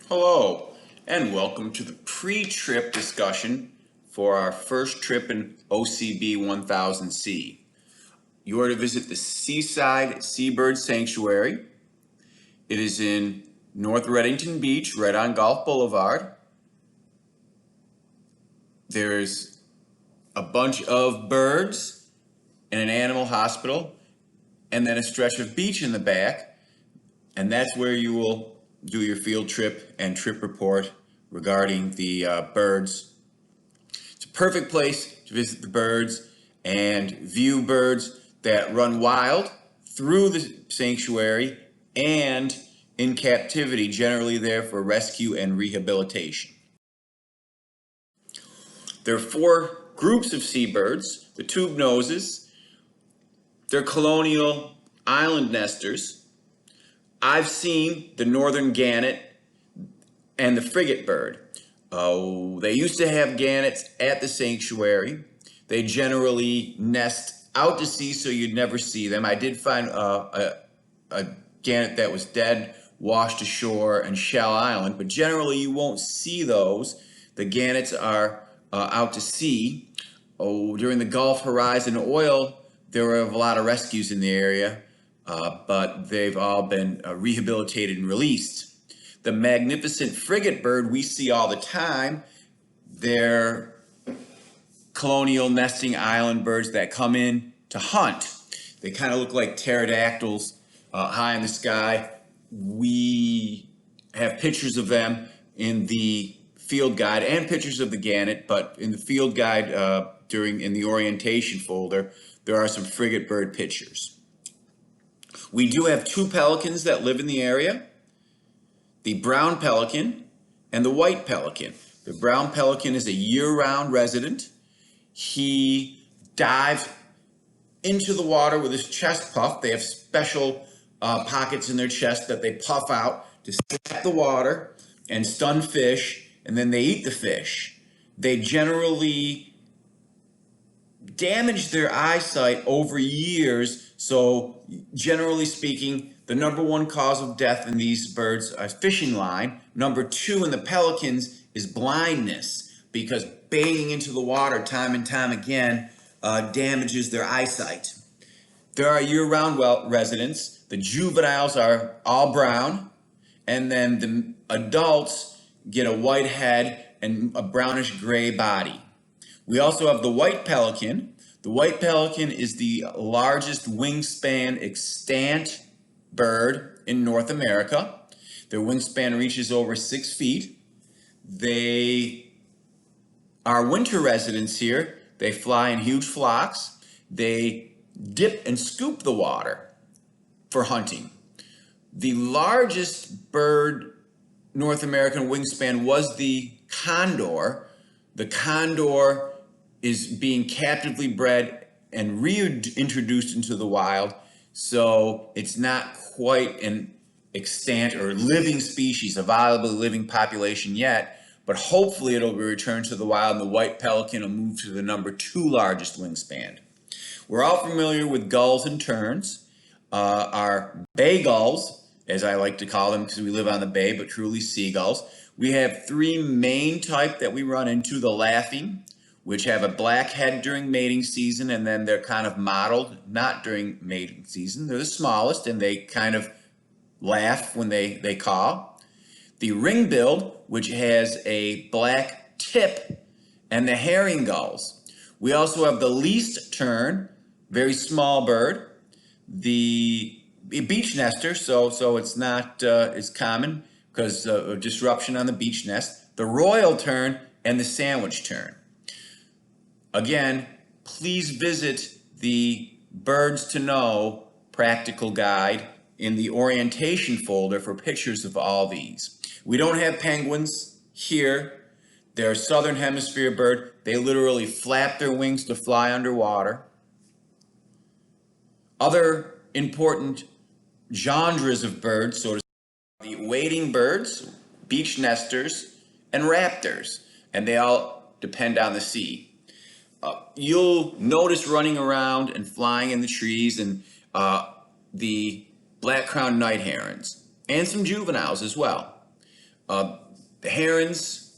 Hello, and welcome to the pre-trip discussion for our first trip in OCB 1000C. You are to visit the Seaside Seabird Sanctuary. It is in North Reddington Beach, right on Gulf Boulevard. There's a bunch of birds and an animal hospital, and then a stretch of beach in the back, and that's where you will do your field trip and trip report regarding the birds. It's a perfect place to visit the birds and view birds that run wild through the sanctuary and in captivity, generally there for rescue and rehabilitation. There are four groups of seabirds: the tube noses, they're colonial island nesters. I've seen the northern gannet and the frigate bird. They used to have gannets at the sanctuary. They generally nest out to sea, so you'd never see them. I did find a gannet that was dead, washed ashore in Shell Island, but generally you won't see those. The gannets are out to sea. During the Gulf Horizon oil, there were a lot of rescues in the area. But they've all been rehabilitated and released. The magnificent frigate bird we see all the time, they're colonial nesting island birds that come in to hunt. They kind of look like pterodactyls high in the sky. We have pictures of them in the field guide and pictures of the gannet, but in the field guide in the orientation folder, there are some frigate bird pictures. We do have two pelicans that live in the area, the brown pelican and the white pelican. The brown pelican is a year-round resident. He dives into the water with his chest puffed. They have special pockets in their chest that they puff out to slap the water and stun fish, and then they eat the fish. They generally damage their eyesight over years, so generally speaking, the number one cause of death in these birds is fishing line. Number two in the pelicans is blindness, because banging into the water time and time again damages their eyesight. There are year-round residents. The juveniles are all brown, and then the adults get a white head and a brownish gray body. We also have the white pelican. The white pelican is the largest wingspan extant bird in North America. Their wingspan reaches over 6 feet. They are winter residents here. They fly in huge flocks. They dip and scoop the water for hunting. The largest bird North American wingspan was the condor. The condor is being captively bred and reintroduced into the wild, so it's not quite an extant or living species, a viable living population yet, but hopefully it'll be returned to the wild and the white pelican will move to the number 2 largest wingspan. We're all familiar with gulls and terns. Our bay gulls, as I like to call them because we live on the bay, but truly seagulls. We have 3 main types that we run into: the laughing, which have a black head during mating season, and then they're kind of mottled, not during mating season. They're the smallest, and they kind of laugh when they call. The ring-billed, which has a black tip, and the herring gulls. We also have the least tern, very small bird. The beach nester, so it's not as common because of disruption on the beach nest. The royal tern and the sandwich tern. Again, please visit the Birds to Know practical guide in the orientation folder for pictures of all these. We don't have penguins here. They're a southern hemisphere bird. They literally flap their wings to fly underwater. Other important genres of birds, so to speak, the wading birds, beach nesters, and raptors, and they all depend on the sea. You'll notice running around and flying in the trees and the black-crowned night herons, and some juveniles as well. The herons,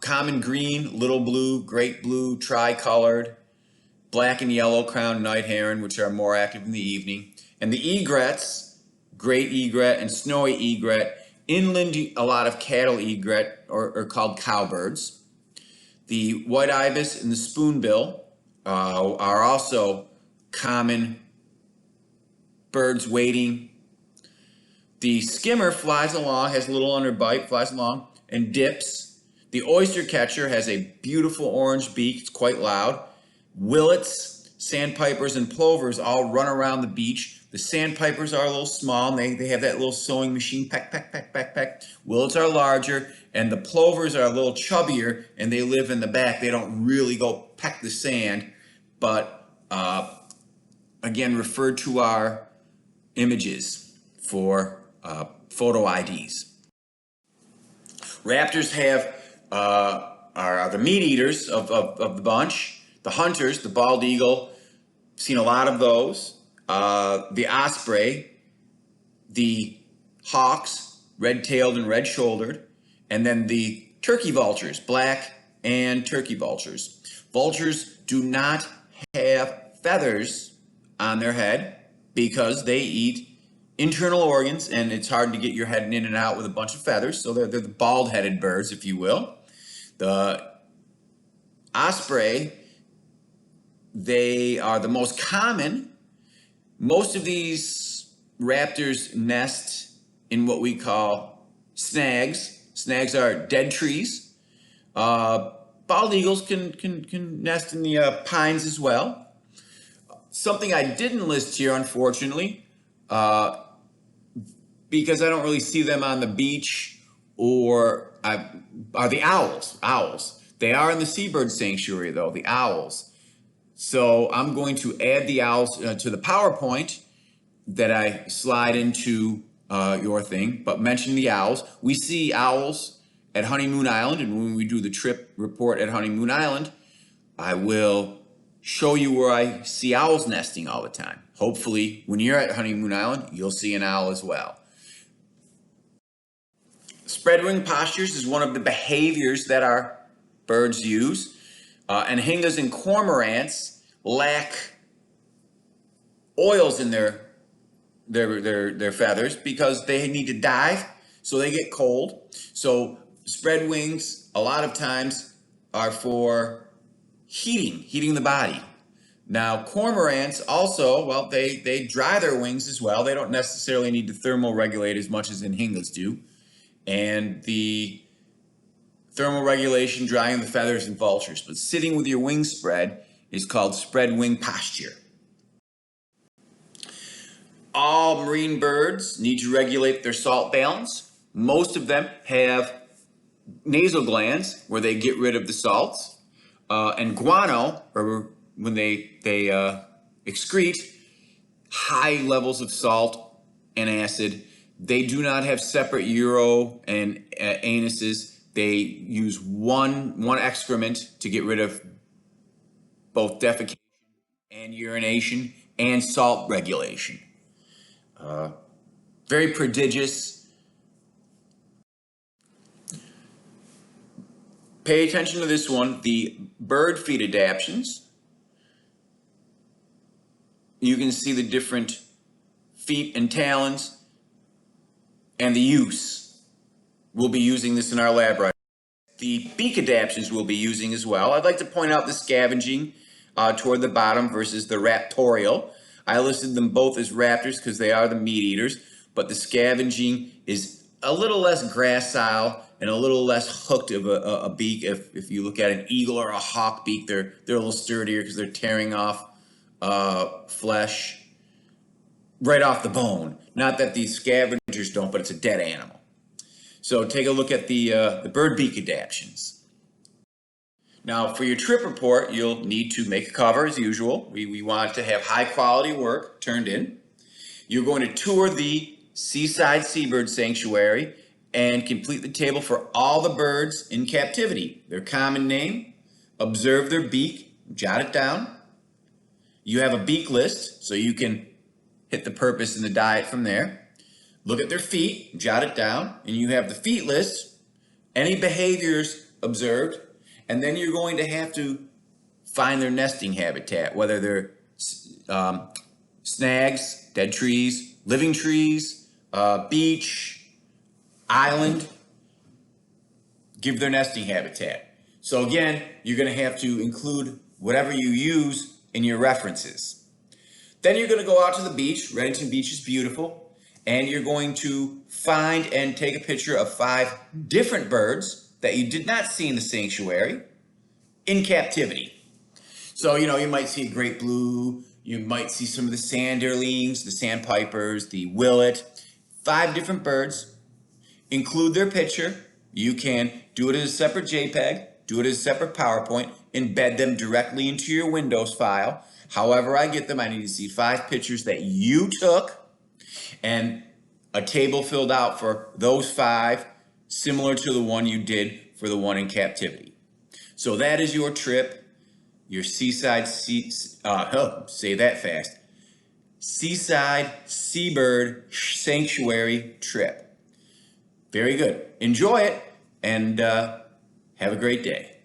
common green, little blue, great blue, tricolored, black and yellow crowned night heron, which are more active in the evening. And the egrets, great egret and snowy egret. Inland, a lot of cattle egret, or called cowbirds. The white ibis and the spoonbill are also common birds wading. The skimmer flies along, has a little underbite, flies along and dips. The oyster catcher has a beautiful orange beak, it's quite loud. Willets, sandpipers, and plovers all run around the beach. The sandpipers are a little small, and they have that little sewing machine, peck, peck, peck, peck, peck. Willets are larger, and the plovers are a little chubbier, and they live in the back. They don't really go peck the sand, but again, refer to our images for photo IDs. Raptors are the meat eaters of the bunch. The hunters, the bald eagle, seen a lot of those. The osprey, the hawks, red-tailed and red-shouldered, and then the turkey vultures, black and turkey vultures. Vultures do not have feathers on their head because they eat internal organs, and it's hard to get your head in and out with a bunch of feathers, so they're the bald-headed birds, if you will. The osprey, they are the most common. Most of these raptors nest in what we call snags. Snags are dead trees. Bald eagles can nest in the pines as well. Something I didn't list here, unfortunately, because I don't really see them on the beach, are the owls. Owls. They are in the Seabird Sanctuary, though, the owls. So I'm going to add the owls to the PowerPoint that I slide into your thing, but mention the owls. We see owls at Honeymoon Island, and when we do the trip report at Honeymoon Island, I will show you where I see owls nesting all the time. Hopefully, when you're at Honeymoon Island, you'll see an owl as well. Spread wing postures is one of the behaviors that our birds use. Anhingas and cormorants lack oils in their feathers because they need to dive, so they get cold. So spread wings a lot of times are for heating the body. Now cormorants also, well, they dry their wings as well. They don't necessarily need to thermoregulate as much as anhingas do. And the thermoregulation, drying the feathers in vultures, but sitting with your wings spread is called spread wing posture. All marine birds need to regulate their salt balance. Most of them have nasal glands where they get rid of the salts, and guano, or when they excrete high levels of salt and acid. They do not have separate uro and anuses. They use one excrement to get rid of both defecation and urination and salt regulation. Very prodigious. Pay attention to this one, the bird feet adaptions. You can see the different feet and talons and the use. We'll be using this in our lab right now. The beak adaptions we'll be using as well. I'd like to point out the scavenging toward the bottom versus the raptorial. I listed them both as raptors because they are the meat eaters, but the scavenging is a little less gracile and a little less hooked of a beak. If you look at an eagle or a hawk beak, they're a little sturdier because they're tearing off flesh right off the bone. Not that these scavengers don't, but it's a dead animal. So take a look at the bird beak adaptions. Now for your trip report, you'll need to make a cover as usual. We want to have high quality work turned in. You're going to tour the Seaside Seabird Sanctuary and complete the table for all the birds in captivity. Their common name, observe their beak, jot it down. You have a beak list, so you can hit the purpose and the diet from there. Look at their feet, jot it down, and you have the feet list, any behaviors observed, and then you're going to have to find their nesting habitat, whether they're snags, dead trees, living trees, beach, island, give their nesting habitat. So again, you're going to have to include whatever you use in your references. Then you're going to go out to the beach. Reddington Beach is beautiful. And you're going to find and take a picture of 5 different birds that you did not see in the sanctuary in captivity. So, you might see a great blue, you might see some of the sanderlings, the sandpipers, the willet, 5 different birds. Include their picture. You can do it as a separate JPEG, do it as a separate PowerPoint, embed them directly into your Windows file. However I get them, I need to see 5 pictures that you took and a table filled out for those 5, similar to the one you did for the one in captivity. So that is your trip, your Seaside, say that fast, Seaside Seabird Sanctuary trip. Very good. Enjoy it and have a great day.